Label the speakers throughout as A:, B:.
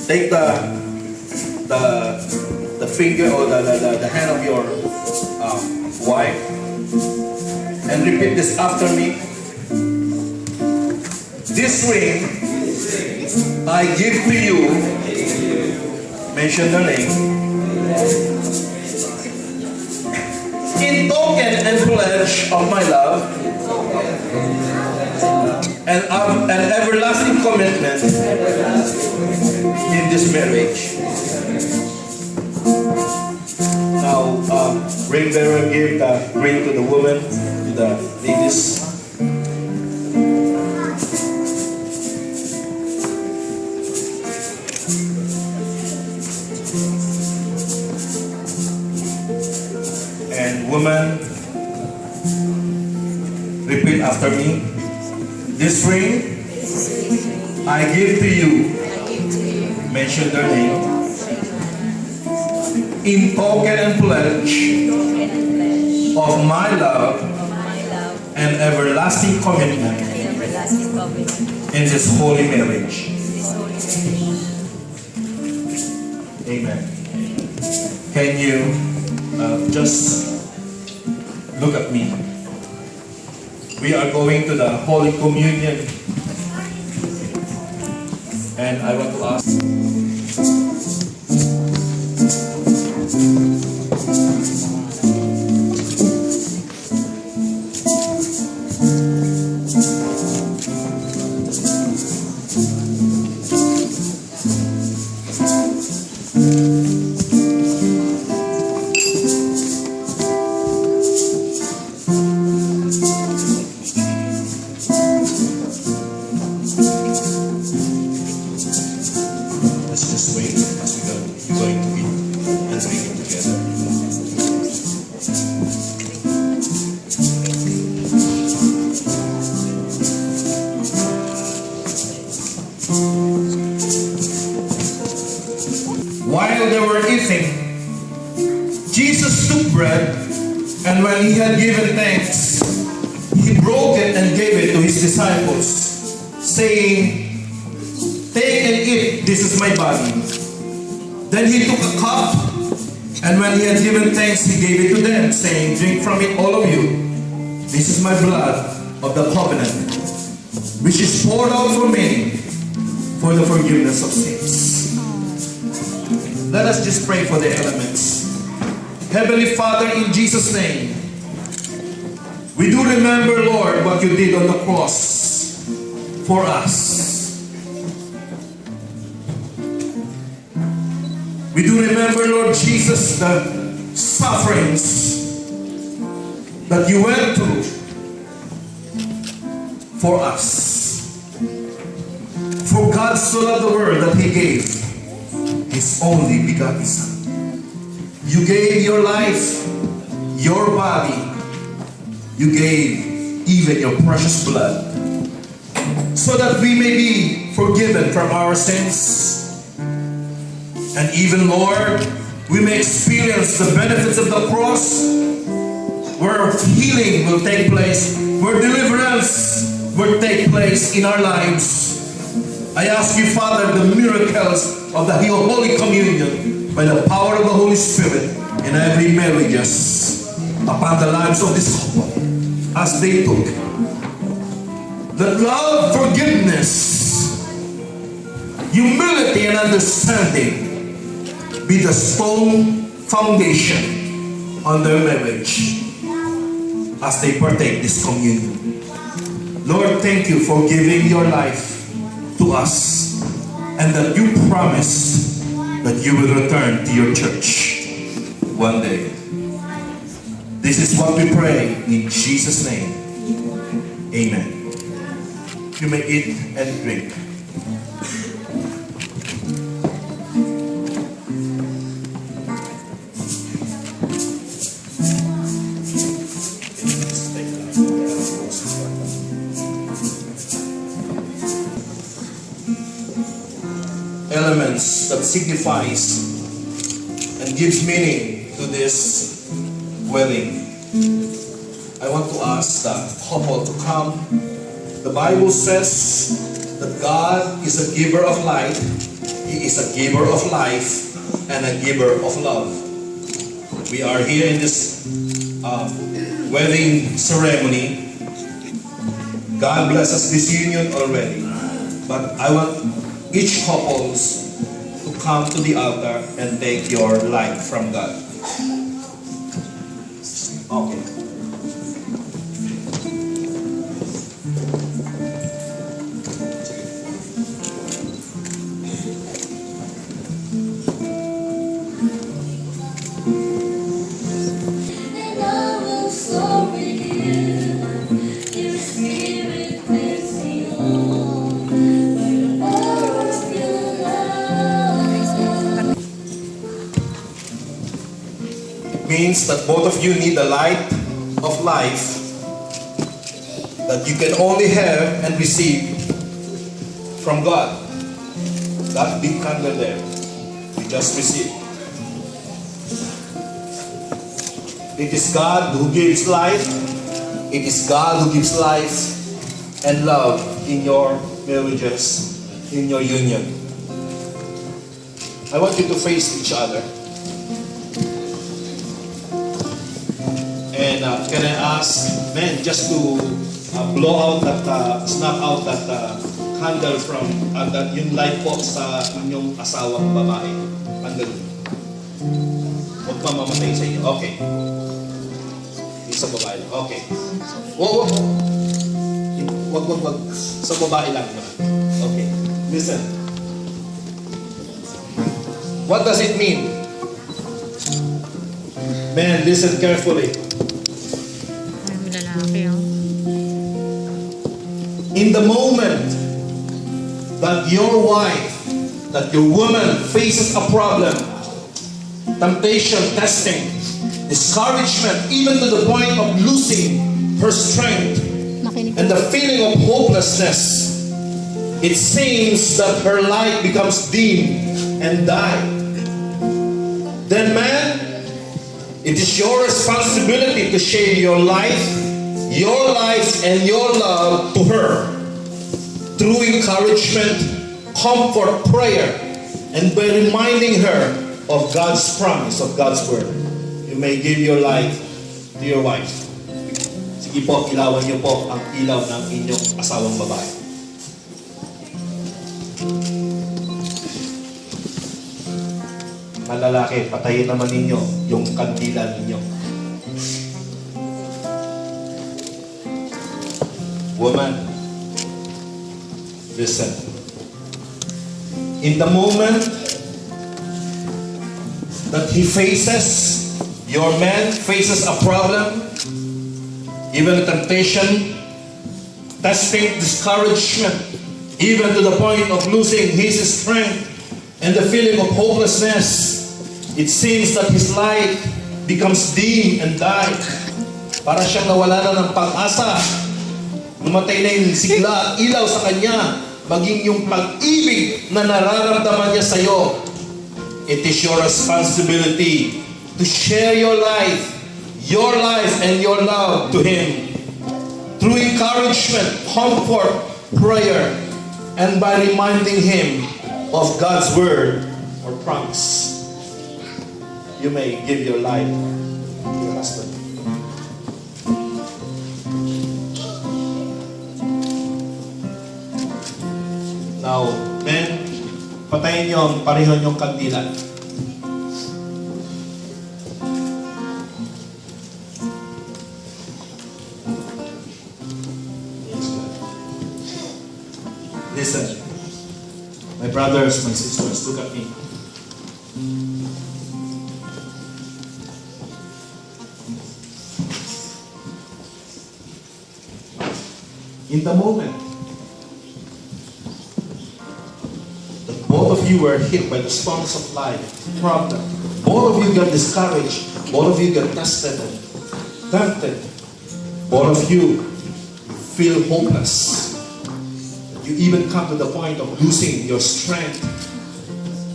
A: take the finger or the hand of your wife and repeat this after me. This ring I give to you. Mention the name. In token and pledge of my love and an everlasting commitment in this marriage. Now, ring bearer, give the ring to the woman, to the ladies. And woman, repeat after me. This ring I give to you. Mention their name. In token and pledge of my love and everlasting commitment in this holy marriage. Amen. Can you just look at me? We are going to the Holy Communion, and I want to ask. Let's just wait as we're going to eat and drink it together. While they were eating, Jesus took bread, and when he had given thanks, he broke it and gave it to his disciples, saying, "Take and eat, this is my body." Then he took a cup, and when he had given thanks, he gave it to them, saying, "Drink from it, all of you. This is my blood of the covenant, which is poured out for many for the forgiveness of sins." Let us just pray for the elements. Heavenly Father, in Jesus' name, we do remember, Lord, what you did on the cross for us. We do remember, Lord Jesus, the sufferings that you went through for us. For God so loved the world that he gave his only begotten Son. You gave your life, your body. You gave even your precious blood so that we may be forgiven from our sins. And even, Lord, we may experience the benefits of the cross, where healing will take place, where deliverance will take place in our lives. I ask you, Father, the miracles of the Holy Communion by the power of the Holy Spirit in every marriages upon the lives of this couple as they took. That love, forgiveness, humility, and understanding be the stone foundation on their marriage as they partake this communion. Lord, thank you for giving your life to us, and that you promise that you will return to your church one day. This is what we pray in Jesus' name. Amen. You may eat and drink. Elements that signifies and gives meaning to this wedding. I want to ask the couple to come. The Bible says that God is a giver of light He is a giver of life and a giver of love. We are here in this wedding ceremony. God bless us this union already. But I want each couples to come to the altar and take your life from God. Okay.
B: And I will soar with you. Your spirit lifts me on. By the power of your love.
A: It means that both of you need the light of life that you can only have and receive from God. That big candle there, you just receive. It is God who gives life. It is God who gives life and love in your marriages, in your union. I want you to face each other. And can I ask men just to blow out that, snap out that candle from that yung light po sa inyong asawang babae. Candle. Huwag mamamatay sa inyo. Okay. Yung sa babae lang. Okay. Wag. Sa babae lang naman. Okay. Listen. What does it mean? Men, listen carefully.
C: Lalaki, oh.
A: In the moment that your wife, that your woman faces a problem, temptation, testing, discouragement, even to the point of losing her strength and the feeling of hopelessness, it seems that her light becomes dim and die. Then man, it is your responsibility to share your life and your love to her through encouragement, comfort, prayer, and by reminding her of God's promise, of God's word. You may give your life to your wife. Sige po, ilawan niyo po ang ilaw ng inyong asawang babae. Mga lalaki, patayin naman ninyo yung kandila ninyo. Woman, listen. In the moment that he faces, your man faces a problem, even temptation, testing, discouragement, even to the point of losing his strength and the feeling of hopelessness, it seems that his light becomes dim and died. Para siyang nawala na ng pag-asa. Numatay na yung sigla at ilaw sa kanya, maging yung pag-ibig na nararamdaman niya sa iyo. It is your responsibility to share your life and your love to him through encouragement, comfort, prayer, and by reminding him of God's word or promise. You may give your life to your husband. Now, men, patayin niyo ang pareho niyong kandila. Listen, my brothers, my sisters, look at me. In the moment that both of you were hit by the storms of life, problem, both of you got discouraged, both of you got tested and tempted, both of you feel hopeless. You even come to the point of losing your strength,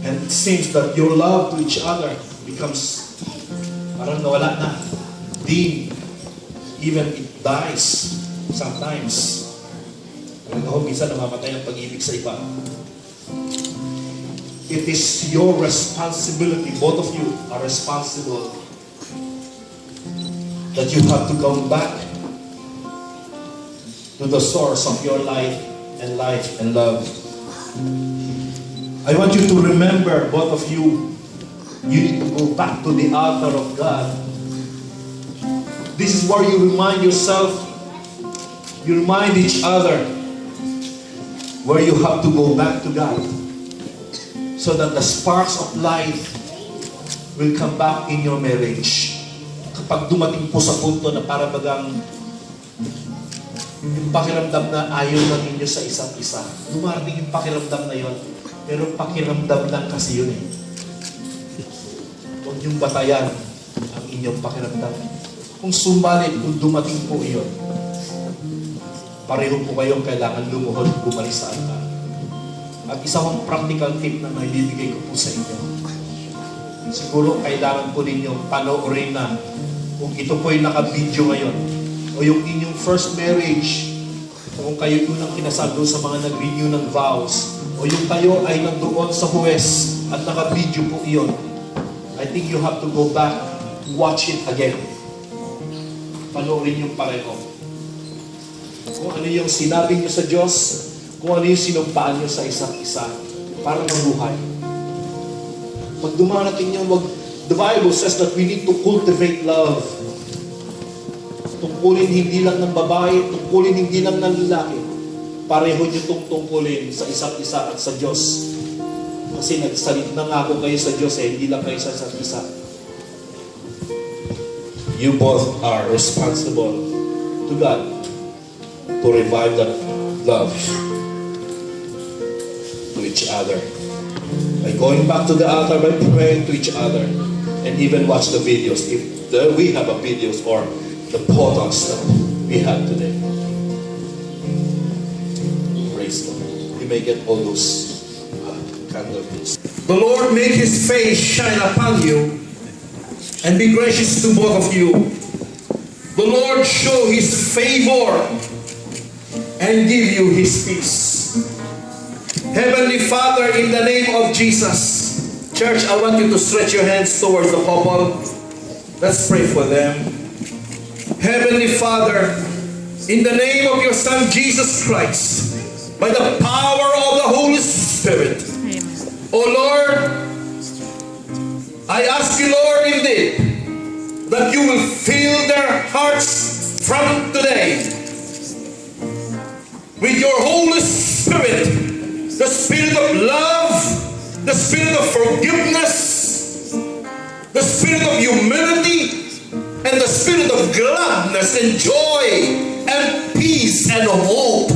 A: and it seems that your love to each other becomes parang nawala na, dim, even it dies sometimes. Kung ako minsan namamatay ang pag-ibig sa iba.
C: it is your responsibility, both of you are responsible, that you have to come back to the source of your life and love. I want you to remember, both of you, you need to go back to the altar of God. This is where you remind yourself, you remind each other, where you have to go back to God, so that the sparks of life will come back in your marriage. Kapag dumating po sa punto na para bagang yung pakiramdam na ayaw na ninyo sa isa't isa, dumarating yung pakiramdam na yon, pero pakiramdam lang kasi yun eh. Huwag niyong batayan ang inyong pakiramdam. Kung sumalit, kung dumating po iyon, pareho po kayong kailangan lumuhod, bumalik sa altar. At isa kong practical tip na may bibigay ko po sa inyo. Siguro kailangan po ninyong panoorin na kung ito po yung naka-video ngayon, o yung inyong first marriage, o kung kayo unang kinasal doon sa mga nag-renew ng vows, o yung kayo ay nandoon sa huwes at naka-video po iyon, I think you have to go back, watch it again. Panoorin yung pareho. Kung ano yung sinabi niyo sa Diyos, kung ano yung sinumpaan niyo sa isa't isa, para mabuhay. Pag dumarating niyo, the Bible says that we need to cultivate love. Tungkulin hindi lang ng babae, tungkulin hindi lang ng lalaki. Pareho niyo itong tungkulin sa isa't isa at sa Diyos. Kasi nagsalit na nga ako kayo sa Diyos hindi lang kayo sa isa't isa. You both are responsible to God to revive that love to each other. By going back to the altar, by praying to each other, and even watch the videos, if we have a videos or the portals that we have today. Praise God. You may get all those candles.
A: The Lord make His face shine upon you and be gracious to both of you. The Lord show His favor and give you His peace. Heavenly Father, in the name of Jesus, church, I want you to stretch your hands towards the couple. Let's pray for them. Heavenly Father, in the name of your Son Jesus Christ, by the power of the Holy Spirit, O Lord, I ask you, Lord, indeed, that you will fill their hearts from today with your Holy Spirit, the Spirit of love, the Spirit of forgiveness, the Spirit of humility, and the Spirit of gladness and joy and peace and hope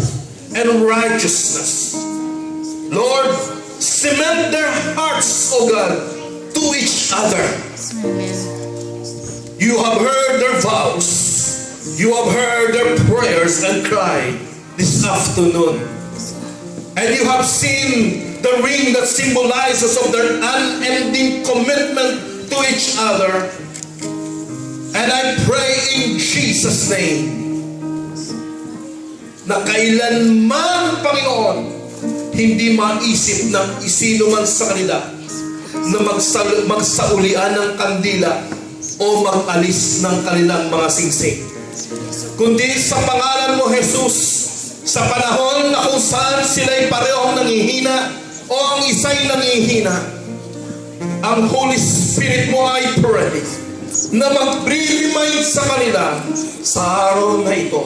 A: and righteousness. Lord, cement their hearts, O God, to each other. You have heard their vows. You have heard their prayers and cry this afternoon. And you have seen the ring that symbolizes of their unending commitment to each other. And I pray in Jesus' name na kailanman, Panginoon, hindi maisip ng isino man sa kanila na magsaulian ng kandila o mag-alis ng kanilang mga singsing. Kundi sa pangalan mo, Jesus, sa panahon na kung saan sila'y parehong nangihina o ang isa'y nangihina, ang Holy Spirit mo ay pray na mag-remind sa kanila sa araw na ito.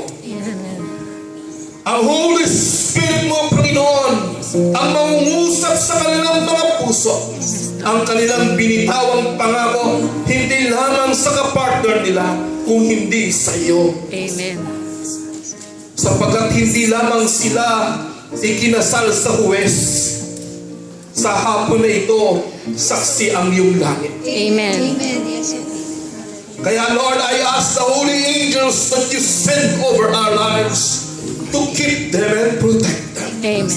A: Ang Holy Spirit mo, Panginoon, ang mangungusap sa kanilang mga puso, ang kanilang binitawang pangako, hindi lamang sa kapartner nila, kung hindi sa iyo.
D: Amen.
A: Sapagkat hindi lamang sila ikinasal sa huwes, sa hapon na ito, saksi ang iyong langit.
D: Amen.
B: Amen. Yes, Lord.
A: Kaya Lord, I ask the holy angels that you send over our lives to keep them and protect them.
D: Amen.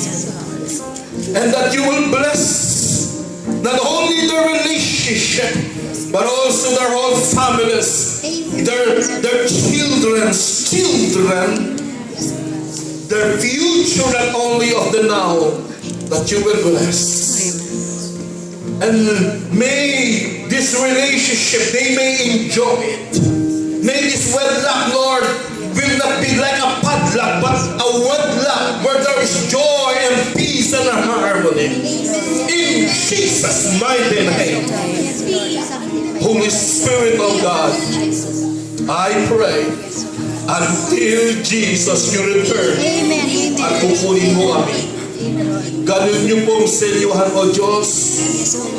A: And that you will bless not only their relationship, but also their whole families, their children's children, their future, not only of the now, that you will bless. And may this relationship, they may enjoy it. May this wedlock, Lord, will not be like a padlock, but a wedlock where there is joy and peace and harmony. In Jesus' mighty name. Holy Spirit of God, I pray until Jesus you return at kukunin mo kami. Ganun niyo pong selyuhan, O Diyos,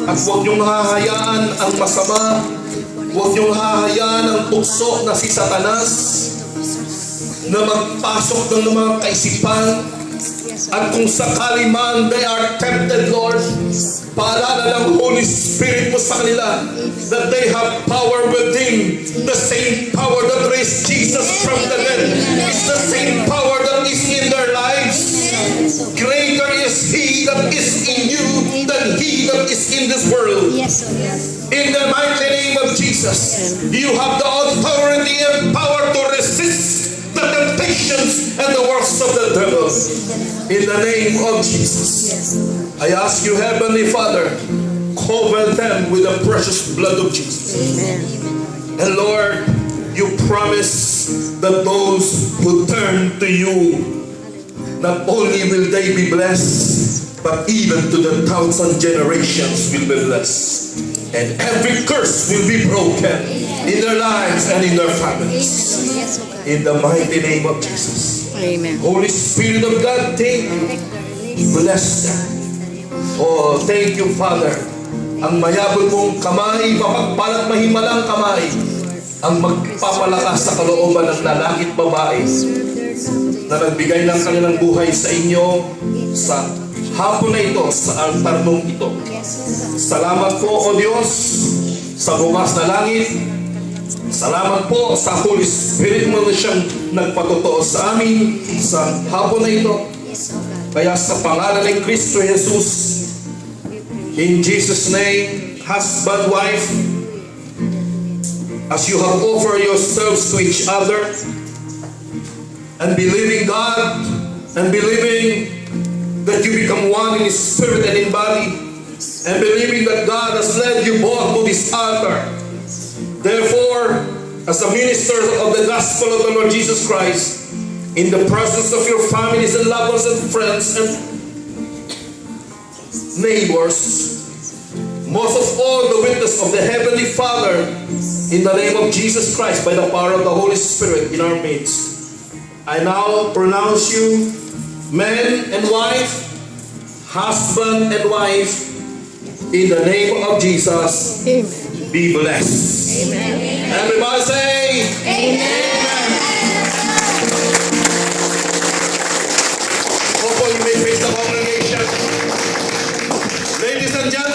A: at huwag niyong hahayaan ang masama, huwag niyong hahayaan ang tukso na si Satanas na magpasok ng mga kaisipan. At kung sakali man they are tempted, Lord, paalala ng Holy Spirit mo sa kanila that they have power within. The same power that raised Jesus from the dead is the same power that is in their lives. Greater is He that is in you than he that is in this world.
D: Yes, oh yes.
A: In the mighty name of Jesus, you have the authority and power to resist the temptations and the works of the devil. In the name of Jesus, I ask you, Heavenly Father, cover them with the precious blood of Jesus. And Lord, you promise that those who turn to you, not only will they be blessed, but even to the 1,000 generations will be blessed. And every curse will be broken in their lives and in their families.
D: Yes, oh God.
A: In the mighty name of Jesus.
D: Amen.
A: Holy Spirit of God, bless them. Oh, thank you, Father. Ang mayabot mong kamay, mapagpalat mahimalang kamay, ang magpapalakas sa kalooban ng lalaki at babae na nagbigay ng kanilang buhay sa inyo sa hapon na ito, sa altar mong ito. Salamat po, O Diyos, sa bukas na langit. Salamat po sa Holy Spirit mo na siyang nagpatotoo sa amin sa hapon na ito. Kaya sa pangalan ni Kristo Jesus, in Jesus' name, husband, wife, as you have offered yourselves to each other and believing God and believing that you become one in spirit and in body and believing that God has led you both to this altar. Therefore, as a minister of the gospel of the Lord Jesus Christ, in the presence of your families and loved ones and friends and neighbors, most of all the witness of the Heavenly Father, in the name of Jesus Christ, by the power of the Holy Spirit in our midst, I now pronounce you man and wife, husband and wife, in the name of Jesus.
D: Amen.
A: Be blessed.
D: Amen.
A: Everybody say,
D: Amen.
A: hopefully you may face the congregation. Ladies and gentlemen,